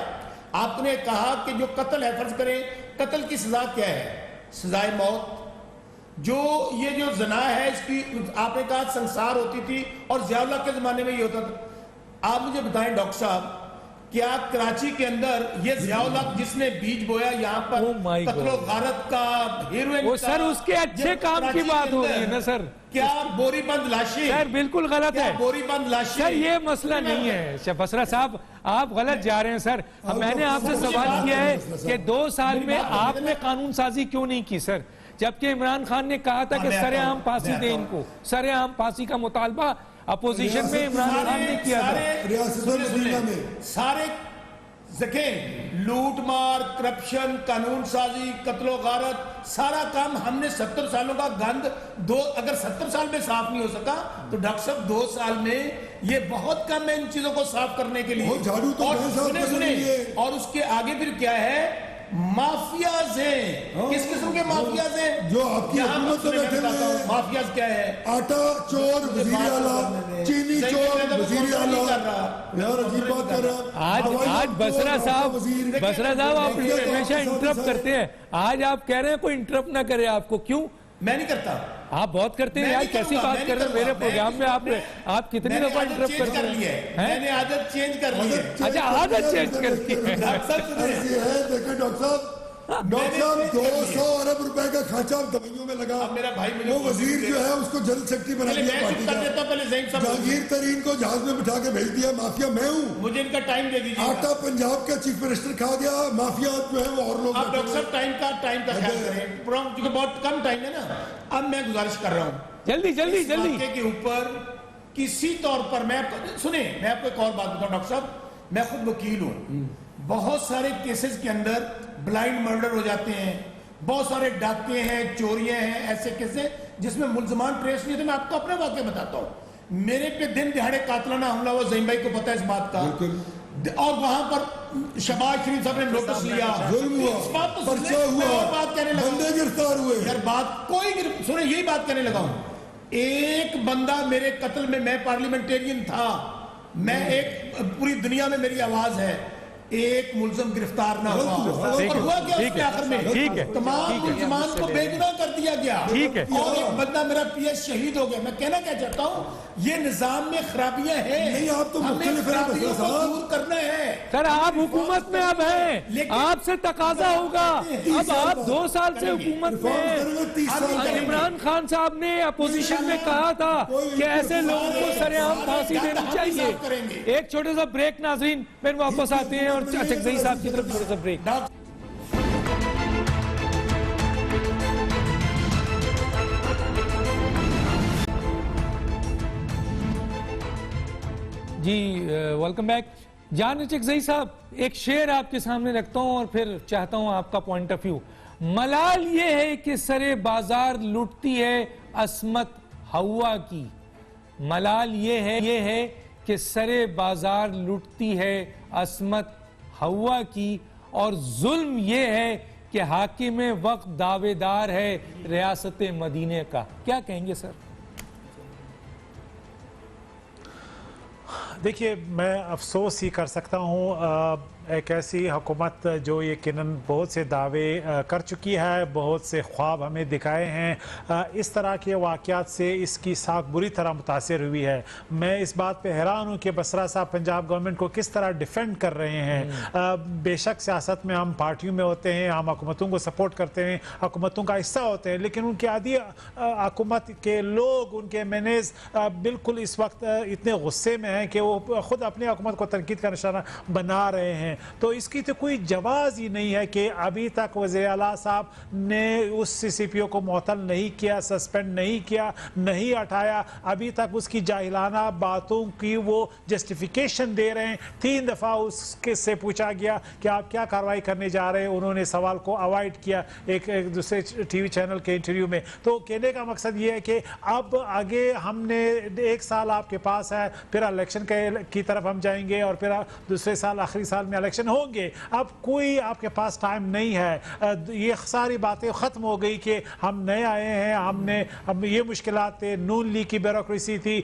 آپ نے کہا کہ جو قتل ہے, فرض کریں قتل کی سزا کیا ہے, سزائے موت. جو یہ جو زنا ہے اس کی آپ نے کہا سنسار ہوتی تھی, اور ضیاء اللہ کے زمانے میں یہ ہوتا تھا. آپ مجھے بتائیں ڈاکٹر صاحب, کیا کراچی کے اندر یہ ضیاء اللہ جس نے بیج بویا یہاں پر قتل و غارت کا, ہیروئن کا, سر اس کے اچھے کام کی بات ہو رہی ہے نا سر, کیا بوری بند لاشیں, سر بالکل غلط ہے بوری بند لاشیں, سر یہ مسئلہ نہیں ہے. بسرا صاحب آپ غلط جا رہے ہیں سر. میں نے آپ سے سوال کیا ہے کہ 2 سال میں آپ نے قانون سازی کیوں نہیں کی سر, جبکہ عمران خان نے کہا تھا کہ سر عام پھانسی دیں ان کو. سر عام پھانسی کا مطالبہ اپوزیشن میں عمران خان نے کیا تھا. ریاست مدینہ میں سارے دیکھیں لوٹ مار, کرپشن, قانون سازی, قتل و غارت, سارا کام ہم نے 70 سالوں کا گند اگر 70 سال میں صاف نہیں ہو سکا تو ڈاکٹر صاحب 2 سال میں یہ بہت کم ہے ان چیزوں کو صاف کرنے کے لیے. اور سنیں اور اس کے آگے پھر کیا ہے, مافیاز ہیں. کس قسم کے مافیاز ہیں جو آپ کی حکومت میں بیٹھے ہوئے ہیں. مافیاز کیا ہے, آٹا چور وزیر اعلیٰ, چینی چور وزیر اعلیٰ. یار عجیب بات کر رہا ہے آج بسرا صاحب آپ ہمیشہ انٹرپٹ کرتے ہیں. آج آپ کہہ رہے ہیں کوئی انٹرپٹ نہ کرے آپ کو, کیوں؟ میں نہیں کرتا. آپ بہت کرتے ہیں یار, کیسی بات کر رہے ہیں میرے پروگرام میں. آپ کتنی دفعہ انٹرپٹ کرتے ہیں؟ میں نے عادت چینج کر لی ہے. اچھا عادت چینج کرتی ہے. دیکھیں ڈاکٹر صاحب 200 ارب روپے کا خرچہ دوائیوں میں لگا. وہ وزیر جو ہے اس کو جنرل سیکرٹری بنا دیا پارٹی کا. جہانگیر ترین کو جہاز میں بٹھا کے بھیج دیا. مافیا میں ہوں. مجھے ان کا ٹائم دے دیجیے. آٹا پنجاب کا چیف منسٹر کھا گیا. مافیا جو ہے وہ اور لوگ. آپ ڈاکٹر صاحب ٹائم کا خیال کریں, کیونکہ بہت کم ٹائم ہے نا. اب میں گزارش کر رہا ہوں جلدی اس واقعے کے اوپر کسی طور پر میں سنیں, میں آپ کو ایک اور بات بتاؤں ڈاکٹر صاحب, میں خود وکیل ہوں. بہت سارے کیسز کے اندر بلائنڈ مرڈر ہو جاتے ہیں, بہت سارے ڈاکے ہیں, چوریاں ہیں, ایسے کیسے جس میں ملزمان ٹریس نہیں ہوتے. میں آپ کو اپنے واقعہ بتاتا ہوں. میرے پہ دن دہاڑے قاتلانہ حملہ ہوا, زعیم بھائی کو پتہ ہے اس بات کا, اور وہاں پر شہباز شریف صاحب نے نوٹس لیا, ظلم ہوا, پرچہ ہوا, بندے گرفتار ہوئے. یار بات کوئی سنیں, یہی بات کہنے لگا ہوں. ایک بندہ میرے قتل میں پارلیمنٹیرین تھا, میں ایک پوری دنیا میں میری آواز ہے, ایک ملزم گرفتار نہ ہوا. اور ہوا کیا اس کے آخر میں, تمام ملزمان کو بے گناہ کر دیا گیا, اور ایک بندہ میرا پی ایس شہید ہو گیا. میں کہنا کیا چاہتا ہوں, یہ نظام میں خرابیاں ہیں, ہمیں خرابیوں کو دور کرنا ہے. سر آپ حکومت میں اب ہیں, آپ سے تقاضا ہوگا. اب آپ 2 سال سے حکومت میں ہیں. عمران خان صاحب نے اپوزیشن میں کہا تھا کہ ایسے لوگوں کو سرعام پھانسی دینی چاہیے. ایک چھوٹے سا بریک ناظرین, پھر واپس آتے ہیں اور چکزئی صاحب کی طرف چھوٹا سا بریک. جی ویلکم بیک. جان چکزئی صاحب, ایک شعر آپ کے سامنے رکھتا ہوں اور پھر چاہتا ہوں آپ کا پوائنٹ آف ویو. ملال یہ ہے کہ سرے بازار لٹتی ہے عصمت ہوا کی. ملال یہ ہے کہ سرے بازار لٹتی ہے عصمت ہوا کی, اور ظلم یہ ہے کہ کہ حاکم وقت دعوے دار ہے ریاست مدینہ کا. کیا کہیں گے سر؟ دیکھیے میں افسوس ہی کر سکتا ہوں ایک ایسی حکومت جو یقیناً بہت سے دعوے کر چکی ہے، بہت سے خواب ہمیں دکھائے ہیں، اس طرح کے واقعات سے اس کی ساکھ بری طرح متاثر ہوئی ہے. میں اس بات پہ حیران ہوں کہ بسرا صاحب پنجاب گورنمنٹ کو کس طرح ڈیفینڈ کر رہے ہیں. بے شک سیاست میں ہم پارٹیوں میں ہوتے ہیں، ہم حکومتوں کو سپورٹ کرتے ہیں، حکومتوں کا حصہ ہوتے ہیں، لیکن ان کے عادی حکومت کے لوگ، ان کے مینیز بالکل اس وقت اتنے غصے میں ہیں کہ وہ خود اپنی حکومت کو تنقید کا نشانہ بنا رہے ہیں. تو اس کی تو کوئی جواز ہی نہیں ہے کہ ابھی تک وزیر اعلیٰ صاحب نے اس سی سی پی او کو معطل نہیں کیا، سسپینڈ نہیں کیا، نہیں ہٹایا. ابھی تک اس کی جاہلانہ باتوں کی وہ جسٹیفیکیشن دے رہے ہیں. 3 دفعہ اس کے سے پوچھا گیا کہ آپ کیا کارروائی کرنے جا رہے ہیں، انہوں نے سوال کو اوائڈ کیا ایک دوسرے ٹی وی چینل کے انٹرویو میں. تو کہنے کا مقصد یہ ہے کہ اب آگے ہم نے 1 سال آپ کے پاس ہے، پھر الیکشن کی طرف ہم جائیں گے، اور پھر دوسرے سال آخری سال میں الیکشن ہوں گے. اب کوئی آپ کے پاس ٹائم نہیں ہے. یہ ساری باتیں ختم ہو گئی کہ ہم نئے آئے ہیں، ہم یہ مشکلات تھے، نون لیگ کی بیوروکریسی تھی،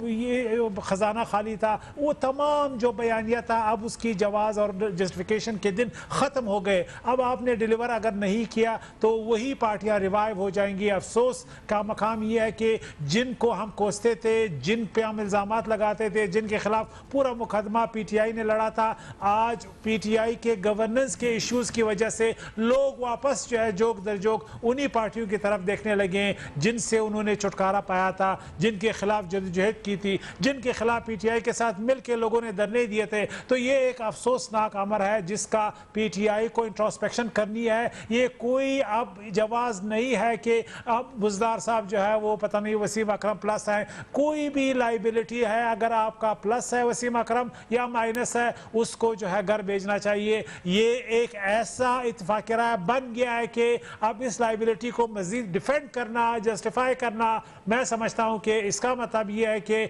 یہ خزانہ خالی تھا، وہ تمام جو بیانیہ تھا اب اس کی جواز اور جسٹیفیکیشن کے دن ختم ہو گئے. اب آپ نے ڈیلیور اگر نہیں کیا تو وہی پارٹیاں ریوائیو ہو جائیں گی. افسوس کا مقام یہ ہے کہ جن کو ہم کوستے تھے، جن پہ ہم الزامات لگاتے تھے، جن کے خلاف پورا مقدمہ پی ٹی آئی نے لڑا تھا، آج پی ٹی آئی کے گورننس کے ایشوز کی وجہ سے لوگ واپس جو ہے جوک در جوک انہی پارٹیوں کی طرف دیکھنے لگے ہیں جن سے انہوں نے چھٹکارا پایا تھا، جن کے خلاف جدوجہد کی تھی، جن کے خلاف پی ٹی آئی کے ساتھ مل کے لوگوں نے دھرنے دیے تھے. تو یہ ایک افسوسناک امر ہے جس کا پی ٹی آئی کو انٹروسپیکشن کرنی ہے. یہ کوئی اب جواز نہیں ہے کہ اب بزدار صاحب جو ہے وہ پتہ نہیں وسیم اکرم پلس ہے. کوئی بھی لائبلٹی ہے، اگر آپ کا پلس ہے وسیم اکرم یا مائنس ہے، اس کو جو ہے گھر بھیجنا چاہیے. یہ ایک ایسا اتفاق رائے بن گیا ہے کہ اب اس لائبلٹی کو مزید ڈیفینڈ کرنا، جسٹیفائی کرنا، میں سمجھتا ہوں کہ اس کا مطلب یہ ہے کہ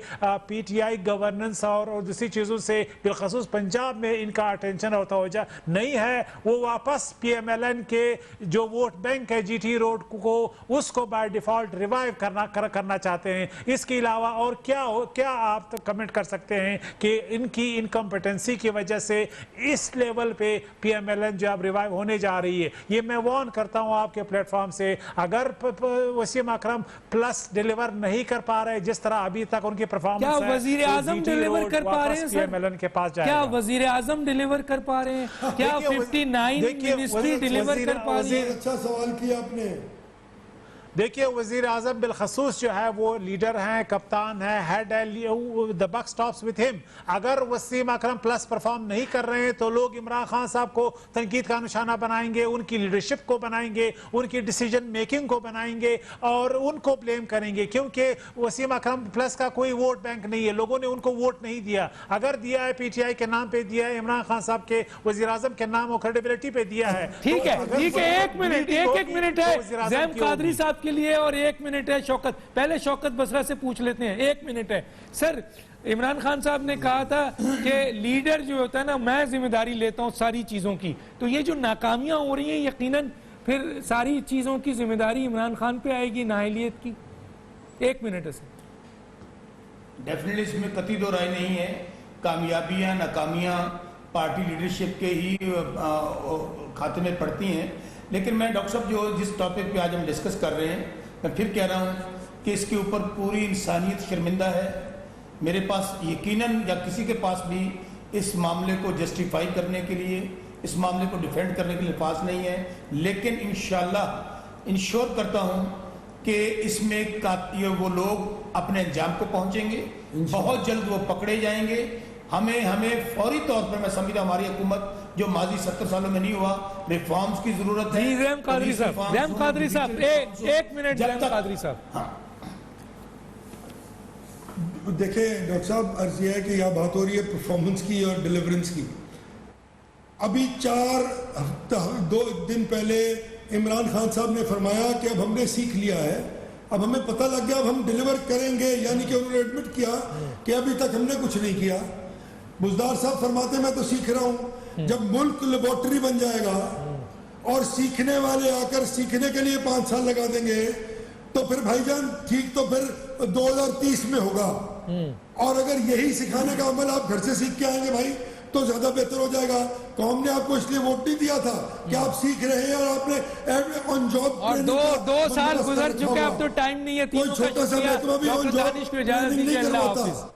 پی ٹی آئی گورننس اور دوسری چیزوں سے بالخصوص پنجاب میں ان کا اٹینشن اور توجہ نہیں ہے. وہ واپس پی ایم ایل این کے جو ووٹ بینک ہے جی ٹی روڈ کو، اس کو بائی ڈیفالٹ ریوائیو کرنا چاہتے ہیں. اس کے علاوہ اور کیا آپ کمنٹ کر سکتے ہیں کہ ان کی انکمپیٹنسی کی وجہ سے اس لیول پہ پی ایم ایل این جو اب ریوائیو ہونے جا رہی ہے. یہ میں وارن کرتا ہوں آپ کے پلیٹ فارم سے، اگر وسیم اکرم پلس ڈیلیور نہیں کر پا رہے جس طرح ابھی تک ان کی پرفارمنس ہے، کیا وزیر اعظم ڈیلیور کر پا رہے ہیں پی ایم ایل این کے پاس جائے کیا گا. وزیر اعظم ڈیلیور کر پا رہے ہیں؟ کیا 59 منسٹری ڈیلیور کر پا رہی ہے؟ اچھا سوال کیا آپ نے. دیکھیے وزیر اعظم بالخصوص جو ہے وہ لیڈر ہیں، کپتان ہیں، ہیڈ ہے، the buck stops with him. اگر وسیم اکرم پلس پرفارم نہیں کر رہے ہیں تو لوگ عمران خان صاحب کو تنقید کا نشانہ بنائیں گے، ان کی لیڈرشپ کو بنائیں گے، ان کی ڈیسیجن میکنگ کو بنائیں گے اور ان کو بلیم کریں گے، کیونکہ وسیم اکرم پلس کا کوئی ووٹ بینک نہیں ہے. لوگوں نے ان کو ووٹ نہیں دیا. اگر دیا ہے پی ٹی آئی کے نام پہ دیا ہے، عمران خان صاحب کے وزیر اعظم کے نام اور کریڈیبلٹی پہ دیا ہے. ٹھیک ہے، ایک منٹ ہے زیم قادری صاحب کے لیے اور 1 منٹ ہے شوکت. پہلے شوکت بسرا سے پوچھ لیتے ہیں. 1 منٹ ہے سر. عمران خان صاحب نے کہا تھا کہ لیڈر جو ہوتا ہے نا، میں ذمہ داری لیتا ہوں ساری چیزوں کی. تو یہ جو ناکامیاں ہو رہی ہیں یقیناً پھر ساری چیزوں کی ذمہ داری عمران خان پہ آئے گی، نااہلیت کی. 1 منٹ ہے سر. ڈیفینیٹلی اس میں قطعی دو رائے نہیں ہے. کامیابیاں ناکامیاں پارٹی لیڈرشپ کے ہی کھاتے میں پڑتی ہیں. لیکن میں ڈاکٹر صاحب جو جس ٹاپک پہ آج ہم ڈسکس کر رہے ہیں، میں پھر کہہ رہا ہوں کہ اس کے اوپر پوری انسانیت شرمندہ ہے. میرے پاس یقیناً یا کسی کے پاس بھی اس معاملے کو جسٹیفائی کرنے کے لیے، اس معاملے کو ڈیفینڈ کرنے کے لیے الفاظ نہیں ہے. لیکن انشاءاللہ انشور کرتا ہوں کہ اس میں وہ لوگ اپنے انجام کو پہنچیں گے، بہت جلد وہ پکڑے جائیں گے. ہمیں فوری طور پر، میں سمجھتا ہوں ہماری حکومت جو ماضی 70 سالوں میں نہیں ہوا، ریفارمز کی ضرورت ہے. زیم قادری صاحب 1 منٹ. زیم قادری صاحب دیکھیں ڈاکٹر صاحب، عرض یہ ہے کہ یہاں بات ہو رہی ہے پرفارمنس کی اور ڈیلیورنس کی. ابھی 2 دن پہلے عمران خان صاحب نے فرمایا کہ اب ہم نے سیکھ لیا ہے، اب ہمیں پتہ لگ گیا، اب ہم ڈیلیور کریں گے. یعنی کہ انہوں نے ایڈمٹ کیا کہ ابھی تک ہم نے کچھ نہیں کیا. بزدار صاحب فرماتے میں تو سیکھ رہا ہوں. جب ملک لیبارٹری بن جائے گا اور سیکھنے والے آ کر سیکھنے کے لیے 5 سال لگا دیں گے تو پھر بھائی جان ٹھیک تو پھر 2030 میں ہوگا. اور اگر یہی سکھانے کا عمل آپ گھر سے سیکھ کے آئیں گے بھائی تو زیادہ بہتر ہو جائے گا. قوم نے آپ کو اس لیے ووٹ نہیں دیا تھا کہ آپ سیکھ رہے ہیں اور آپ نے آن جاب اور 2 سال گزر چکے، اب تو ٹائم نہیں ہے. کوئی چھوٹا سا محکمہ بھی آن جاب ٹریننگ نہیں کرواتا.